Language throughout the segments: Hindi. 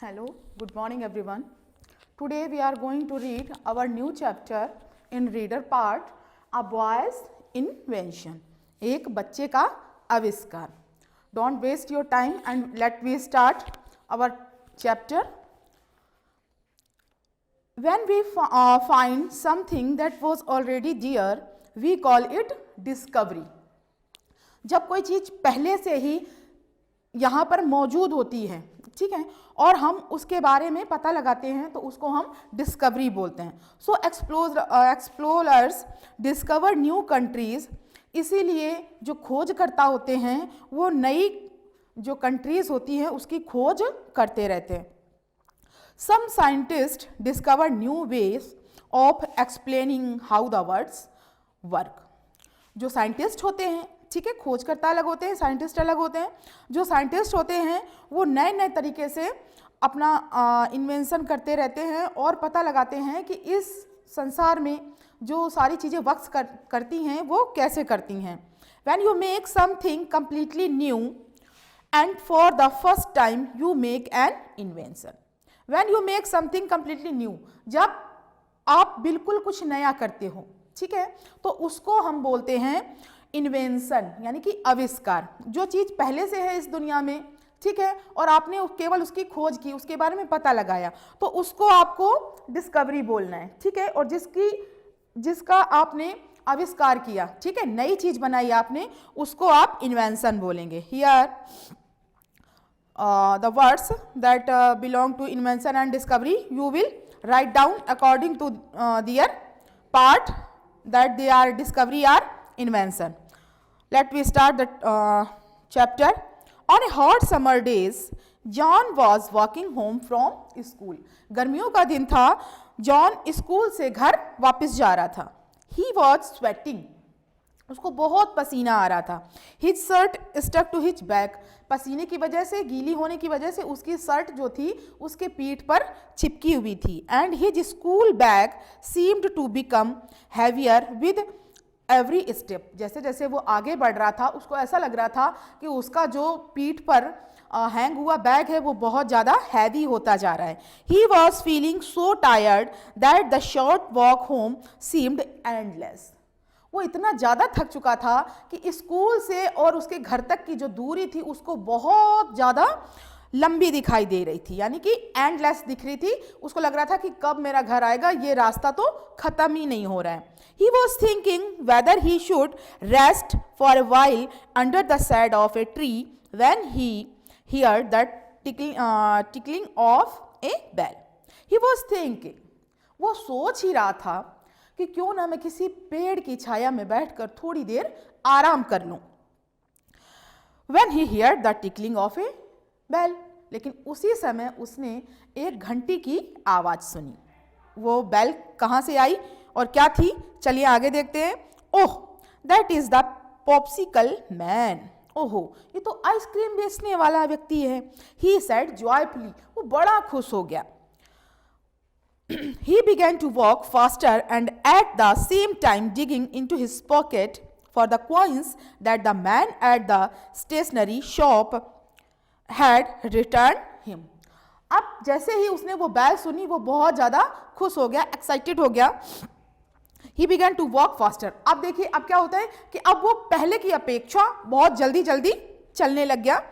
Hello, good morning everyone. Today we are going to read our new chapter in reader part, A Boy's Invention. एक बच्चे का आविष्कार. Don't waste your time and let me start our chapter. When we find something that was already there, we call it discovery. जब कोई चीज़ पहले से ही यहाँ पर मौजूद होती है, ठीक है, और हम उसके बारे में पता लगाते हैं तो उसको हम डिस्कवरी बोलते हैं. सो एक्सप्लोरर्स डिस्कवर न्यू कंट्रीज. इसीलिए जो खोजकर्ता होते हैं वो नई जो कंट्रीज होती हैं उसकी खोज करते रहते हैं. Some scientist discover new ways of explaining how the words work. जो साइंटिस्ट होते हैं, ठीक है, खोजकर्ता अलग होते हैं, साइंटिस्ट अलग होते हैं. जो साइंटिस्ट होते हैं वो नए नए तरीके से अपना इन्वेंशन करते रहते हैं और पता लगाते हैं कि इस संसार में जो सारी चीज़ें वर्क करती हैं वो कैसे करती हैं. When you make something completely new and for the first time you make an invention. When you make something completely new, जब आप बिल्कुल कुछ नया करते हो, ठीक है, तो उसको हम बोलते हैं इन्वेंशन, यानी कि आविष्कार. जो चीज़ पहले से है इस दुनिया में, ठीक है, और आपने केवल उसकी खोज की, उसके बारे में पता लगाया, तो उसको आपको डिस्कवरी बोलना है, ठीक है. और जिसका आपने आविष्कार किया, ठीक है, नई चीज़ बनाई आपने, उसको आप इन्वेंशन बोलेंगे. Here the words that belong to invention and discovery you will write down according to their part that they are discovery or invention. Let me start the chapter. On a hot summer days, John was walking home from school. गर्मियों का दिन था, जॉन स्कूल से घर वापस जा रहा था. He was sweating. उसको बहुत पसीना आ रहा था. His shirt stuck to his back. पसीने की वजह से, गीली होने की वजह से उसकी शर्ट जो थी उसके पीठ पर चिपकी हुई थी. And his school bag seemed to become heavier with every step. जैसे जैसे वो आगे बढ़ रहा था उसको ऐसा लग रहा था कि उसका जो पीठ पर हैंग हुआ बैग है वो बहुत ज़्यादा हैवी होता जा रहा है. He was feeling so tired that the short walk home seemed endless. वो इतना ज़्यादा थक चुका था कि स्कूल से और उसके घर तक की जो दूरी थी उसको बहुत ज़्यादा लंबी दिखाई दे रही थी, यानी कि एंडलेस दिख रही थी. उसको लग रहा था कि कब मेरा घर आएगा, ये रास्ता तो ख़त्म ही नहीं हो रहा है. He was thinking whether he should rest for a while under the shade of a tree when he heard the tickling of a bell. He was thinking, वो सोच ही रहा था कि क्यों ना मैं किसी पेड़ की छाया में बैठकर थोड़ी देर आराम कर लूं. When he heard the tickling of a bell, लेकिन उसी समय उसने एक घंटी की आवाज़ सुनी. वो बेल कहाँ से आई और क्या थी, चलिए आगे देखते हैं. Oh, that is the popsicle man. ओहो, ये तो आइसक्रीम बेचने वाला व्यक्ति है. He said joyfully. वो बड़ा खुश हो गया. He began to walk faster and at the same time digging into his pocket for the coins that the man at the stationery shop had returned him. अब जैसे ही उसने वो बैल सुनी वो बहुत ज़्यादा खुश हो गया, एक्साइटेड हो गया. He began to walk faster. अब देखिए अब क्या होता है कि अब वो पहले की अपेक्षा बहुत जल्दी जल्दी चलने लग गया.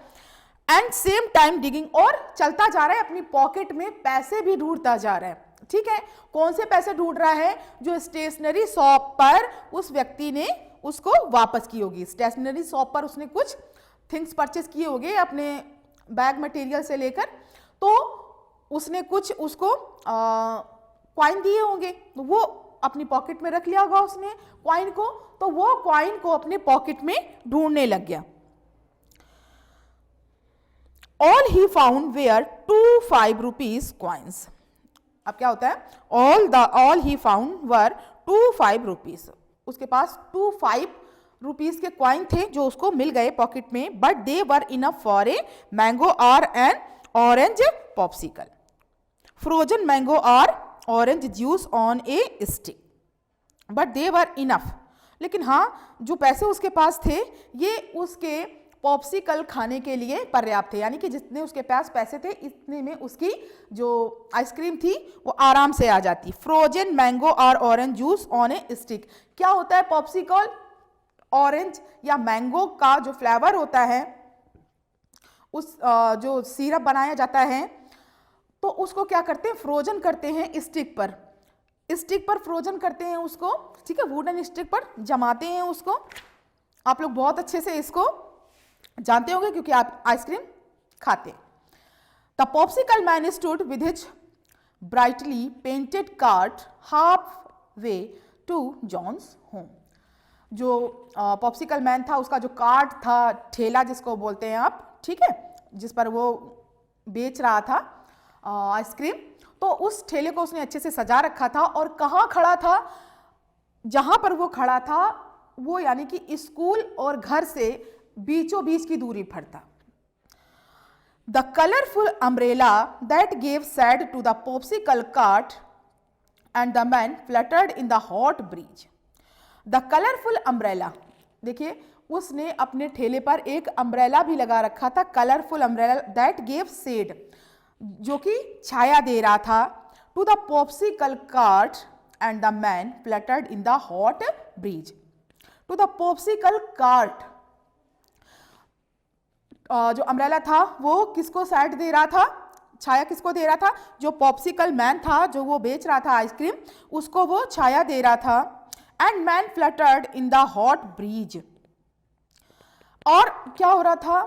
एंड सेम टाइम डिगिंग, और चलता जा रहा है, अपनी पॉकेट में पैसे भी ढूंढता जा रहा है. ठीक है, कौन से पैसे ढूंढ रहा है, जो स्टेशनरी शॉप पर उस व्यक्ति ने उसको वापस की होगी. स्टेशनरी शॉप पर उसने कुछ थिंग्स परचेस किए होंगे अपने बैग मटेरियल से लेकर, तो उसने कुछ उसको कॉइन दिए होंगे, वो अपनी पॉकेट में रख लिया होगा उसने कॉइन को, तो वो कॉइन को अपने पॉकेट में ढूंढने लग गया. All he found were 2 5 rupees coins. अब क्या होता है, all he found were 2 5 rupees. उसके पास 2 5 rupees के कॉइन थे जो उसको मिल गए पॉकेट में. But they were enough for a mango or an orange popsicle. Frozen mango or orange juice on a stick. But they were enough. लेकिन हाँ, जो पैसे उसके पास थे ये उसके पॉप्सिकल खाने के लिए पर्याप्त थे, यानी कि जितने उसके पास पैसे थे इतने में उसकी जो आइसक्रीम थी वो आराम से आ जाती। फ्रोजन मैंगो और orange juice on a stick. क्या होता है पॉप्सिकल? ऑरेंज या मैंगो का जो फ्लेवर होता है, उस जो सिरप बनाया जाता है, तो उसको क्या करते हैं? फ्रोजन करते हैं स्टिक पर। स्टिक पर फ्रोजन करते हैं उसको, ठीक है, वुडन स्टिक पर जमाते हैं उसको। आप लोग बहुत अच्छे से इसको जानते होंगे क्योंकि आप आइसक्रीम खाते हैं। The popsicle man stood with his brightly painted cart half way to John's home. जो पॉप्सिकल मैन था, उसका जो कार्ट था, ठेला जिसको बोलते हैं आप, ठीक है, जिस पर वो बेच रहा था आइसक्रीम, तो उस ठेले को उसने अच्छे से सजा रखा था। और कहाँ खड़ा था? जहां पर वो खड़ा था वो यानी कि स्कूल और घर से बीचों बीच की दूरी पर था। The colourful umbrella that gave shade to the popsicle cart and the man fluttered in the hot breeze. The colourful umbrella, देखिए उसने अपने ठेले पर एक अम्ब्रेला भी लगा रखा था, colourful umbrella that gave shade, जो कि छाया दे रहा था, to the popsicle cart and the man fluttered in the hot breeze. To the popsicle cart, जो अम्ब्रेला था वो किसको साइड दे रहा था? छाया किसको दे रहा था? जो पॉप्सिकल मैन था, जो वो बेच रहा था आइसक्रीम, उसको वो छाया दे रहा था। And man fluttered in the hot breeze. और क्या हो रहा था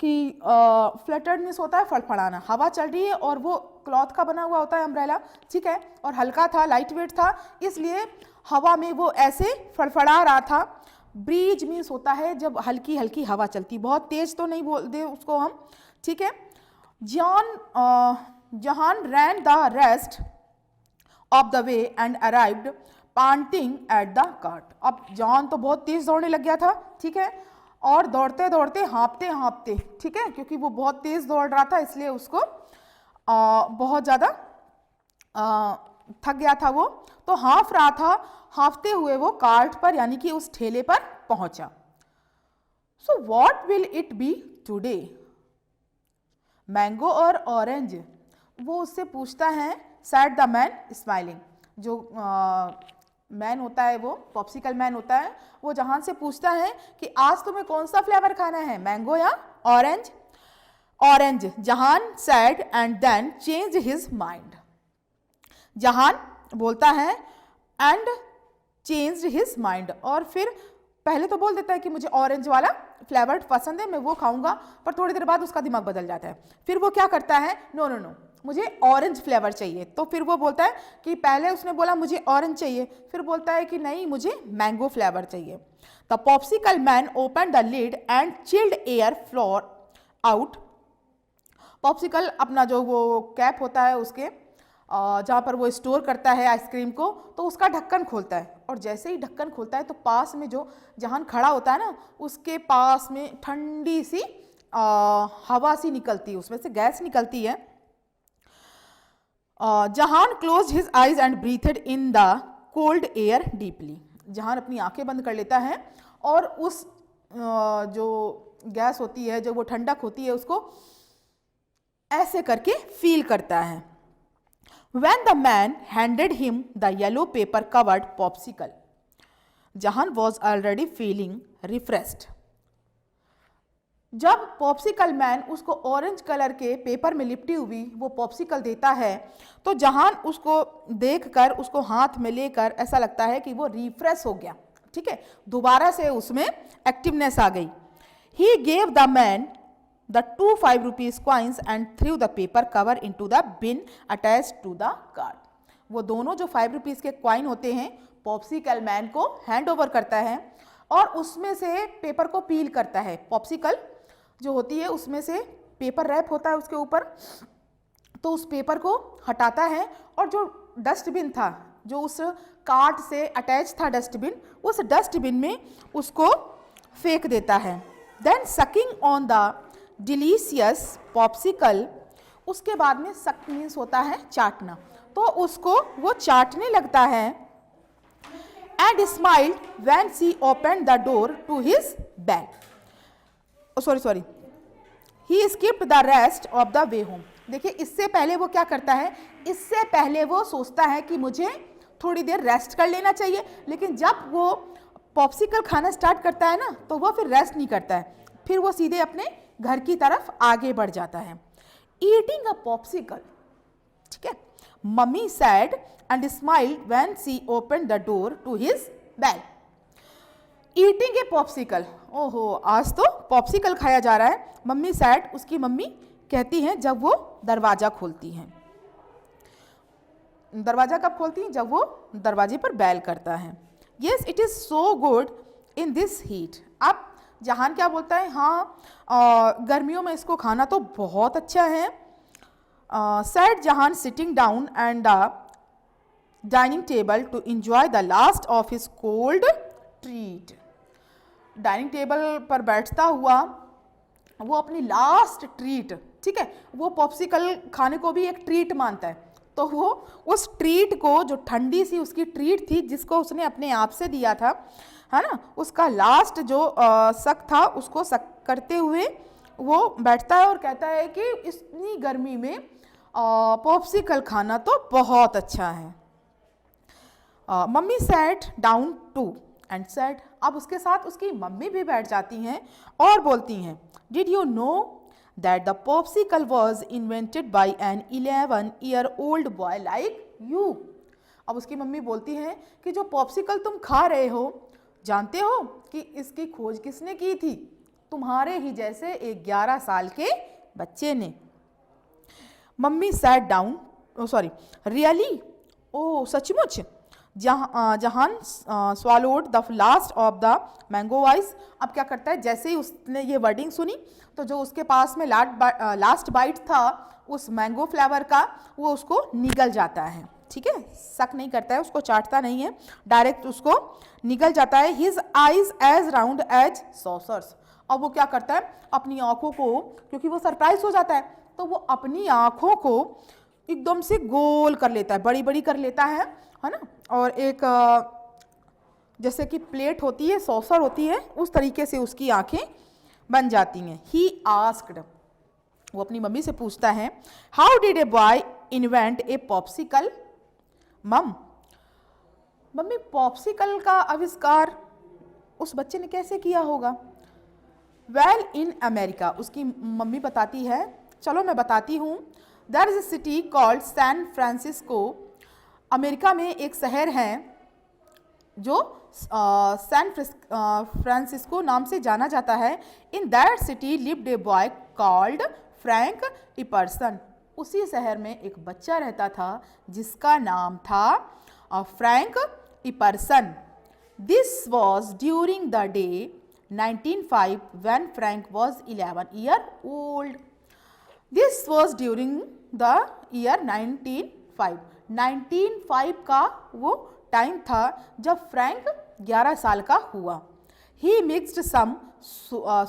कि फ्लटर्ड मीन्स होता है फड़फड़ाना, हवा चल रही है और वो क्लॉथ का बना हुआ होता है अम्ब्रेला, ठीक है, और हल्का था, लाइट वेट था, इसलिए हवा में वो ऐसे फड़फड़ा रहा था। ब्रीज मीन्स होता है जब हल्की हल्की हवा चलती, बहुत तेज तो नहीं बोल दे उसको हम, ठीक है। John ran the rest of the way and arrived panting at the cart. अब जॉन तो बहुत तेज दौड़ने लग गया था, ठीक है, और दौड़ते दौड़ते हाँपते हाँपते, ठीक है, क्योंकि वो बहुत तेज दौड़ रहा था इसलिए उसको बहुत ज़्यादा थक गया था वो, तो हाँफ रहा था, हाँफते हुए वो कार्ट पर यानी कि उस ठेले पर पहुंचा। So what will it be today? Mango और ऑरेंज, वो उससे पूछता है। सैड द मैन स्माइलिंग, जो मैन होता है, वो पॉप्सिकल मैन होता है, वो जहान से पूछता है कि आज तुम्हें कौन सा फ्लेवर खाना है, मैंगो या orange? Orange, Jahan said and then change his mind. Jahan बोलता है एंड चेंज हिज माइंड, और फिर पहले तो बोल देता है कि मुझे ऑरेंज वाला फ्लेवर पसंद है, मैं वो खाऊंगा, पर थोड़ी देर बाद उसका दिमाग बदल जाता है। फिर वो क्या करता है? नो नो नो, मुझे ऑरेंज फ्लेवर चाहिए। तो फिर वो बोलता है कि पहले उसने बोला मुझे ऑरेंज चाहिए, फिर बोलता है कि नहीं मुझे मैंगो फ्लेवर चाहिए। The popsicle man open the lid and chilled air flowed out. Popsicle अपना जो वो कैप होता है उसके जहाँ पर वो स्टोर करता है आइसक्रीम को, तो उसका ढक्कन खोलता है, और जैसे ही ढक्कन खोलता है तो पास में जो जहान खड़ा होता है ना, उसके पास में ठंडी सी हवा सी निकलती है, उसमें से गैस निकलती है। जहान close his eyes and ब्रीथेड in the cold air deeply. जहान अपनी आंखें बंद कर लेता है और उस जो गैस होती है, जो वो ठंडक होती है, उसको ऐसे करके फील करता है। When the man handed him the yellow paper covered popsicle, Jahan was already feeling refreshed. जब पॉप्सिकल मैन उसको ऑरेंज कलर के पेपर में लिपटी हुई वो पॉप्सिकल देता है, तो जहान उसको देखकर, उसको हाथ में लेकर ऐसा लगता है कि वो रिफ्रेश हो गया, ठीक है, दोबारा से उसमें एक्टिवनेस आ गई। He gave the man the 2 5 rupees coins and threw the paper cover into the bin attached to the cart. वो दोनों जो 5 रुपीज़ के कॉइन होते हैं पॉप्सिकल मैन को हैंड ओवर करता है, और उसमें से पेपर को पील करता है। पॉप्सिकल जो होती है उसमें से पेपर रैप होता है उसके ऊपर, तो उस पेपर को हटाता है, और जो डस्टबिन था, जो उस कार्ट से अटैच था डस्टबिन, उस डस्टबिन में उसको फेंक देता है। Then sucking on the delicious popsicle, उसके बाद में सक मीन्स होता है चाटना, तो उसको वो चाटने लगता है। And smiled when she open the door to his bag, sorry, he skipped the rest of the way home. देखिए इससे पहले वो क्या करता है, इससे पहले वो सोचता है कि मुझे थोड़ी देर रेस्ट कर लेना चाहिए, लेकिन जब वो पॉप्सिकल खाना स्टार्ट करता है ना तो वो फिर रेस्ट नहीं करता है, फिर वो सीधे अपने घर की तरफ आगे बढ़ जाता है। ईटिंग अ पॉप्सिकल, ठीक है। Mummy said and smiled when she opened the door to his bell. Eating a popsicle, ओहो आज तो पॉप्सिकल खाया जा रहा है। मम्मी सैड, उसकी मम्मी कहती हैं जब वो दरवाज़ा खोलती हैं। दरवाज़ा कब खोलती हैं, जब वो दरवाजे पर बेल करता है। Yes it is so good in this heat. अब जहान क्या बोलता है, हाँ गर्मियों में इसको खाना तो बहुत अच्छा है। Said Jahan sitting down and dining table to enjoy the last of his cold treat. Dining table पर बैठता हुआ वो अपनी लास्ट ट्रीट, ठीक है, वो पॉप्सिकल खाने को भी एक ट्रीट मानता है, तो वो उस ट्रीट को, जो ठंडी सी उसकी ट्रीट थी जिसको उसने अपने आप से दिया था, है ना, उसका लास्ट जो शक था उसको शक करते हुए वो बैठता है और कहता है कि इतनी गर्मी में पॉप्सिकल खाना तो बहुत अच्छा है। Mummy sat down to and said, अब उसके साथ उसकी मम्मी भी बैठ जाती हैं और बोलती हैं, did you know that the popsicle was invented by an 11-year-old boy like you. अब उसकी मम्मी बोलती हैं कि जो पॉप्सिकल तुम खा रहे हो, जानते हो कि इसकी खोज किसने की थी? तुम्हारे ही जैसे एक 11 साल के बच्चे ने। Mummy sat down, sorry really, oh सचमुच। John swallowed the last of the mango vice. अब क्या करता है, जैसे ही उसने ये वर्डिंग सुनी तो जो उसके पास में लास्ट बाइट था उस मैंगो फ्लेवर का, वो उसको निगल जाता है, ठीक है, शक नहीं करता है, उसको चाटता नहीं है, डायरेक्ट उसको निगल जाता है। His eyes as round as saucers. अब वो क्या करता है, अपनी आंखों को, क्योंकि वो सरप्राइज हो जाता है, तो वो अपनी आंखों को एकदम से गोल कर लेता है, बड़ी बड़ी कर लेता है ना, और एक जैसे कि प्लेट होती है, सॉसर होती है, उस तरीके से उसकी आंखें बन जाती हैं। ही आस्क्ड, वो अपनी मम्मी से पूछता है, how did a boy invent a popsicle mum. Mummy popsicle का आविष्कार उस बच्चे ने कैसे किया होगा? वेल इन अमेरिका, उसकी मम्मी बताती है, चलो मैं बताती हूँ। There is a city called San Francisco. America में एक शहर है जो सैन फ्रांसिस्को नाम से जाना जाता है। In that city lived a boy called Frank Epperson. उसी शहर में एक बच्चा रहता था जिसका नाम था Frank Epperson. This was during the day 1905 when Frank was 11 years old. This was during the year 1905. 1905 का वो टाइम था जब फ्रैंक 11 साल का हुआ। He mixed some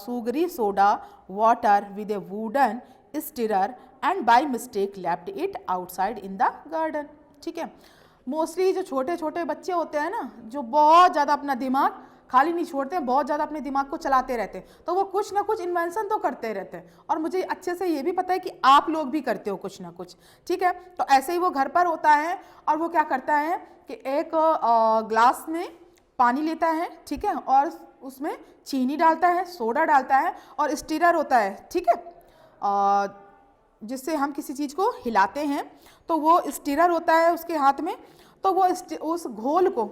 sugary soda water with a wooden stirrer and by mistake left it outside in the garden. ठीक है, मोस्टली जो छोटे छोटे बच्चे होते हैं ना, जो बहुत ज़्यादा अपना दिमाग खाली नहीं छोड़ते हैं, बहुत ज़्यादा अपने दिमाग को चलाते रहते हैं, तो वो कुछ ना कुछ इन्वेंशन तो करते रहते हैं। और मुझे अच्छे से ये भी पता है कि आप लोग भी करते हो कुछ ना कुछ, ठीक है। तो ऐसे ही वो घर पर होता है और वो क्या करता है कि एक ग्लास में पानी लेता है, ठीक है, और उसमें चीनी डालता है, सोडा डालता है और स्टीरर होता है, ठीक है, जिससे हम किसी चीज़ को हिलाते हैं, तो वो स्टीरर होता है उसके हाथ में। तो वो उस घोल को,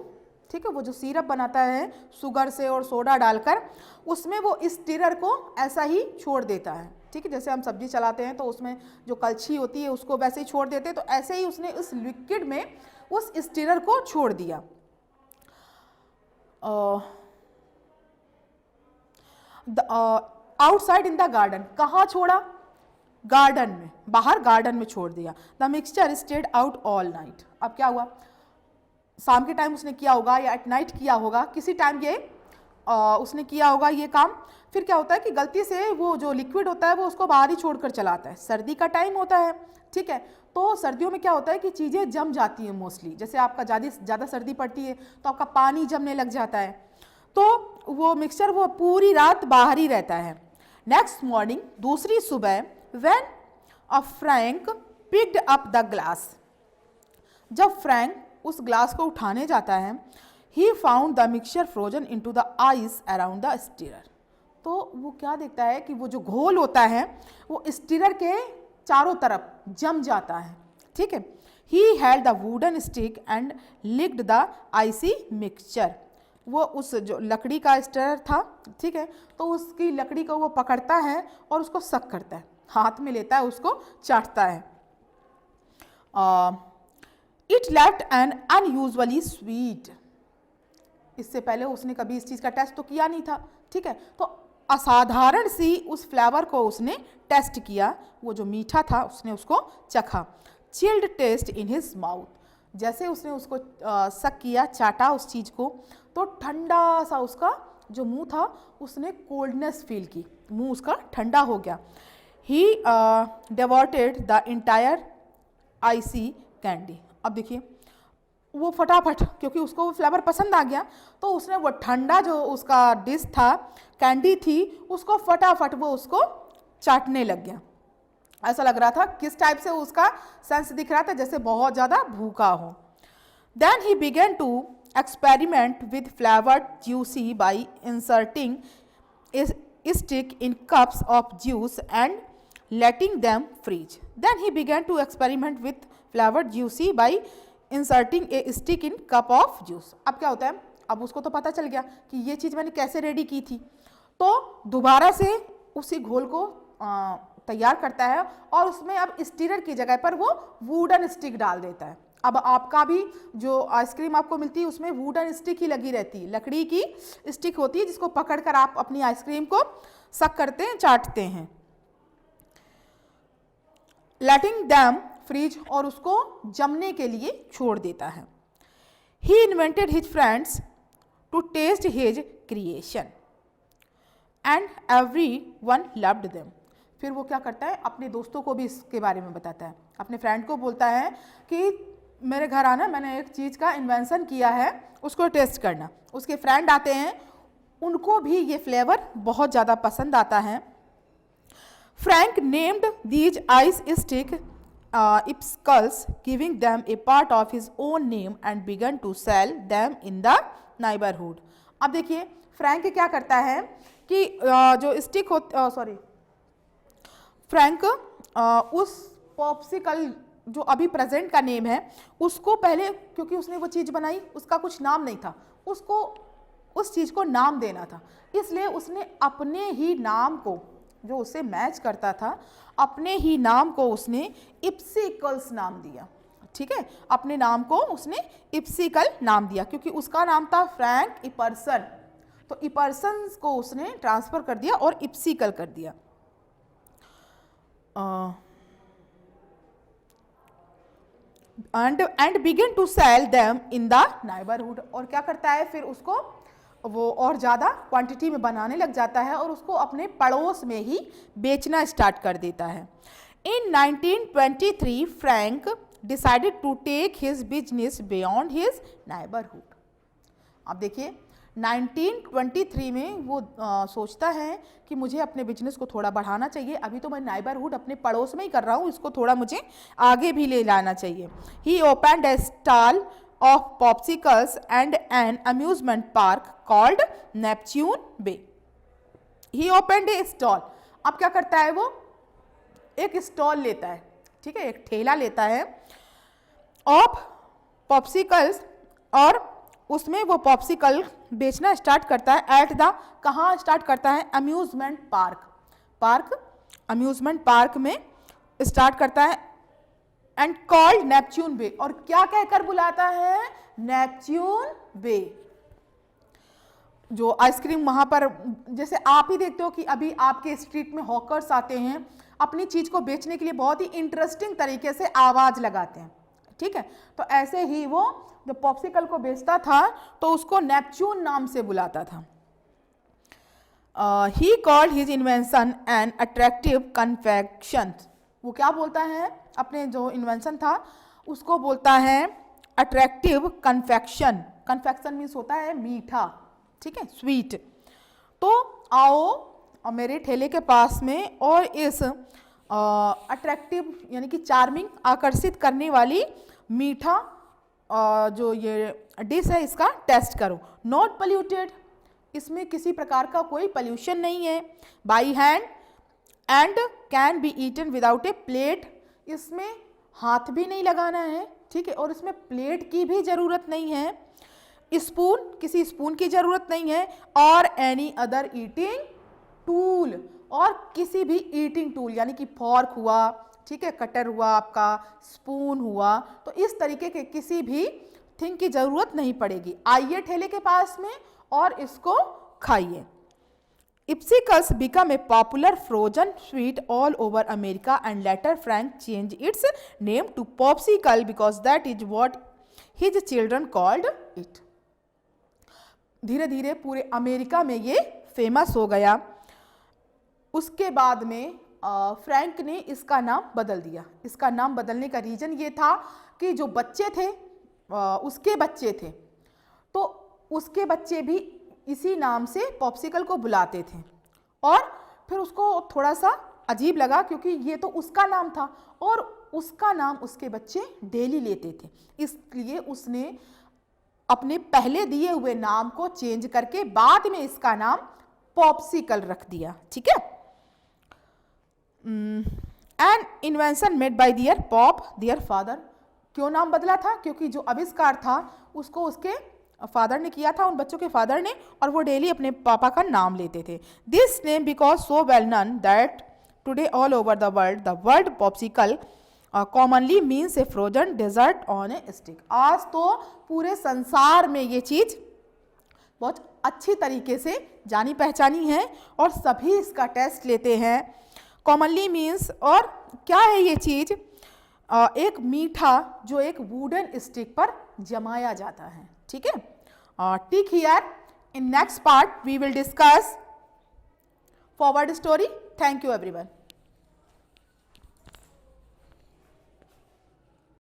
ठीक है, वो जो सिरप बनाता है शुगर से और सोडा डालकर, उसमें वो स्टीरर को ऐसा ही छोड़ देता है, ठीक है। जैसे हम सब्जी चलाते हैं तो उसमें जो कलछी होती है उसको वैसे ही छोड़ देते हैं, तो ऐसे ही उसने उस लिक्विड में उस स्टीरर को छोड़ दिया। आउटसाइड इन द गार्डन, कहाँ छोड़ा? गार्डन में, बाहर गार्डन में छोड़ दिया। The mixture stayed out all night. अब क्या हुआ, शाम के टाइम उसने किया होगा या एट नाइट किया होगा, किसी टाइम ये उसने किया होगा ये काम। फिर क्या होता है कि गलती से वो जो लिक्विड होता है वो उसको बाहर ही छोड़कर चला आता है। सर्दी का टाइम होता है, ठीक है, तो सर्दियों में क्या होता है कि चीज़ें जम जाती हैं मोस्टली। जैसे आपका ज़्यादा सर्दी पड़ती है तो आपका पानी जमने लग जाता है, तो वो मिक्सचर वो पूरी रात बाहर ही रहता है। नेक्स्ट मॉर्निंग, दूसरी सुबह, when a Frank picked up the glass, जब फ्रैंक उस ग्लास को उठाने जाता है, he found the mixture frozen into the ice around the stirrer. तो वो क्या देखता है कि वो जो घोल होता है वो स्टीरर के चारों तरफ जम जाता है, ठीक है। He held the wooden stick and licked the icy mixture, वो उस जो लकड़ी का स्टीरर था, ठीक है, तो उसकी लकड़ी को वो पकड़ता है और उसको सक करता है, हाथ में लेता है, उसको चाटता है। It left N unusually sweet, इससे पहले उसने कभी इस चीज़ का टेस्ट तो किया नहीं था, ठीक है, तो असाधारण सी उस फ्लेवर को उसने टेस्ट किया, वो जो मीठा था उसने उसको चखा। Chilled taste in his mouth, जैसे उसने उसको सक किया, चाटा उस चीज़ को, तो ठंडा सा उसका जो मुंह था उसने कोल्डनेस फील की, मुंह उसका ठंडा हो गया। He devoted the entire icy candy, अब देखिए वो फटाफट, क्योंकि उसको वो फ्लेवर पसंद आ गया, तो उसने वो ठंडा जो उसका डिश था, कैंडी थी, उसको फटाफट वो उसको चाटने लग गया। ऐसा लग रहा था, किस टाइप से उसका सेंस दिख रहा था, जैसे बहुत ज़्यादा भूखा हो। Then he began to experiment with flavoured juicy by inserting stick in cups of juice and letting them freeze. Then he began to experiment with flavored juicy by inserting a stick in cup of juice. अब क्या होता है, अब उसको तो पता चल गया कि ये चीज़ मैंने कैसे रेडी की थी, तो दोबारा से उसी घोल को तैयार करता है और उसमें अब स्टीरर की जगह पर वो वुडन स्टिक डाल देता है। अब आपका भी जो आइसक्रीम आपको मिलती है उसमें वुडन स्टिक ही लगी रहती है, लकड़ी की स्टिक होती है जिसको पकड़कर आप अपनी आइसक्रीम को सक करते हैं, चाटते हैं। लेटिंग दैम फ्रीज, और उसको जमने के लिए छोड़ देता है। He invented his friends to taste his creation and everyone loved them. फिर वो क्या करता है, अपने दोस्तों को भी इसके बारे में बताता है, अपने फ्रेंड को बोलता है कि मेरे घर आना, मैंने एक चीज़ का इन्वेंशन किया है, उसको टेस्ट करना। उसके फ्रेंड आते हैं, उनको भी ये फ्लेवर बहुत ज़्यादा पसंद आता है। Frank named these ice stick ipsicles, giving them a part of his own name and began to sell them in the neighborhood. अब देखिए फ्रैंक क्या करता है कि जो स्टिक फ्रैंक उस पॉप्सिकल जो अभी प्रेजेंट का नेम है, उसको पहले, क्योंकि उसने वो चीज़ बनाई, उसका कुछ नाम नहीं था, उसको उस चीज़ को नाम देना था, इसलिए उसने अपने ही नाम को, जो उसे मैच करता था, अपने ही नाम को उसने इप्सिकल्स नाम दिया, ठीक है, अपने नाम को उसने इप्सिकल नाम दिया, क्योंकि उसका नाम था फ्रैंक इपर्सन, तो इपर्सन को उसने ट्रांसफर कर दिया और इप्सिकल कर दिया। And begin to sell them in the neighbourhood, और क्या करता है फिर उसको वो और ज़्यादा क्वांटिटी में बनाने लग जाता है और उसको अपने पड़ोस में ही बेचना स्टार्ट कर देता है। इन 1923 Frank decided to take his business beyond his neighbourhood. अब देखिए 1923 में वो सोचता है कि मुझे अपने बिजनेस को थोड़ा बढ़ाना चाहिए, अभी तो मैं नाइबरहुड अपने पड़ोस में ही कर रहा हूँ, इसको थोड़ा मुझे आगे भी ले जाना चाहिए। He opened a stall of popsicles and an amusement park called Neptune Bay. He opened a stall. अब क्या करता है वो, एक स्टॉल लेता है, ठीक है, एक ठेला लेता है ऑफ पॉप्सिकल्स, और उसमें वो पॉप्सिकल बेचना स्टार्ट करता है एट द, कहाँ स्टार्ट करता है, अम्यूजमेंट पार्क, अम्यूजमेंट पार्क में स्टार्ट करता है, एंड कॉल्ड नेपच्यून बे, और क्या कहकर बुलाता है, नेपच्यून बे। जो आइसक्रीम वहां पर, जैसे आप ही देखते हो कि अभी आपके स्ट्रीट में हॉकर्स आते हैं, अपनी चीज को बेचने के लिए बहुत ही इंटरेस्टिंग तरीके से आवाज लगाते हैं, ठीक है, तो ऐसे ही वो जो पॉप्सिकल को बेचता था तो उसको नेपच्यून नाम से बुलाता था। He called his invention an attractive confection, वो क्या बोलता है, अपने जो इन्वेंशन था उसको बोलता है अट्रैक्टिव कन्फेक्शन। कन्फेक्शन मीन्स होता है मीठा, ठीक है, स्वीट। तो आओ और मेरे ठेले के पास में और इस अट्रैक्टिव यानी कि चार्मिंग, आकर्षित करने वाली मीठा जो ये डिश है इसका टेस्ट करो। नॉट पोल्यूटेड, इसमें किसी प्रकार का कोई पोल्यूशन नहीं है। By hand and can be eaten without a plate, इसमें हाथ भी नहीं लगाना है, ठीक है, और इसमें प्लेट की भी ज़रूरत नहीं है। स्पून, किसी स्पून की ज़रूरत नहीं है। और एनी अदर ईटिंग टूल, और किसी भी ईटिंग टूल यानी कि फॉर्क हुआ, ठीक है, कटर हुआ, आपका स्पून हुआ, तो इस तरीके के किसी भी थिंग की ज़रूरत नहीं पड़ेगी। आइए ठेले के पास में और इसको खाइए। Ipsicles became a popular frozen sweet all over America and later Frank changed its name to Popsicle because that is what his children called it. धीरे धीरे पूरे अमेरिका में ये फेमस हो गया। उसके बाद में फ्रैंक ने इसका नाम बदल दिया। इसका नाम बदलने का रीज़न ये था कि जो बच्चे थे उसके बच्चे थे, तो उसके बच्चे भी इसी नाम से पॉप्सिकल को बुलाते थे और फिर उसको थोड़ा सा अजीब लगा क्योंकि ये तो उसका नाम था और उसका नाम उसके बच्चे डेली लेते थे, इसलिए उसने अपने पहले दिए हुए नाम को चेंज करके बाद में इसका नाम पॉप्सिकल रख दिया। ठीक है। An invention made by their pop their father, क्यों नाम बदला था? क्योंकि जो आविष्कार था उसको उसके फादर ने किया था, उन बच्चों के फादर ने, और वो डेली अपने पापा का नाम लेते थे। This name because so well known that today all over the world popsicle commonly means a frozen dessert on a stick. आज तो पूरे संसार में ये चीज़ बहुत अच्छी तरीके से जानी पहचानी है और सभी इसका टेस्ट लेते हैं। कॉमनली मीन्स, और क्या है ये चीज़? एक मीठा जो एक वुडन स्टिक पर जमाया जाता है। ठीक है। Till here, in next part we will discuss forward story. Thank you everyone.